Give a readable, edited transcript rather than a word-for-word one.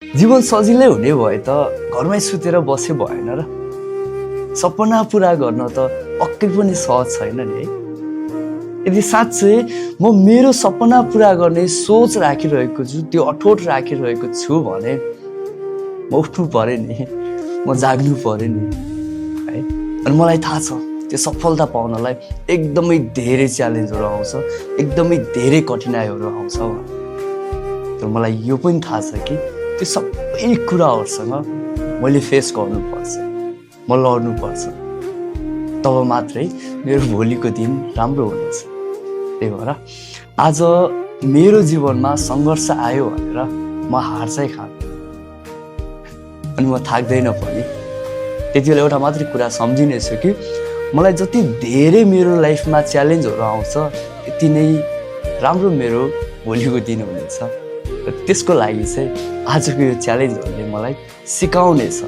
जीवन सजिलै हुने भए त घरमै सुतेर बसे भएन र। सपना पुरा गर्न त पक्कै पनि सहज छैन नि है। यदि साँच्चै म मेरो सपना पुरा गर्ने सोच राखिरहेको छु, त्यो अठोट राखिरहेको छु भने म उठ्नु पर्यो नि, म जाग्नु पर्यो नि है। अनि मलाई थाहा छ त्यो सफलता पाउनलाई एकदमै धेरै च्यालेन्जहरू आउँछ, एकदमै धेरै कठिनाइहरू आउँछ। तर मलाई यो पनि थाहा छ कि त्यो सबै कुराहरूसँग मैले फेस गर्नुपर्छ, म लड्नुपर्छ, तब मात्रै मेरो भोलिको दिन राम्रो हुनेछ। त्यही भएर आज मेरो जीवनमा सङ्घर्ष आयो भनेर म हार चाहिँ खाँदैन अनि म थाक्दैन पनि। त्यति बेला एउटा मात्रै कुरा सम्झिनेछु कि मलाई जति धेरै मेरो लाइफमा च्यालेन्जहरू आउँछ त्यति नै राम्रो मेरो भोलिको दिन हुनेछ। र त्यसको लागि चाहिँ आजको यो च्यालेन्जहरूले मलाई सिकाउनेछ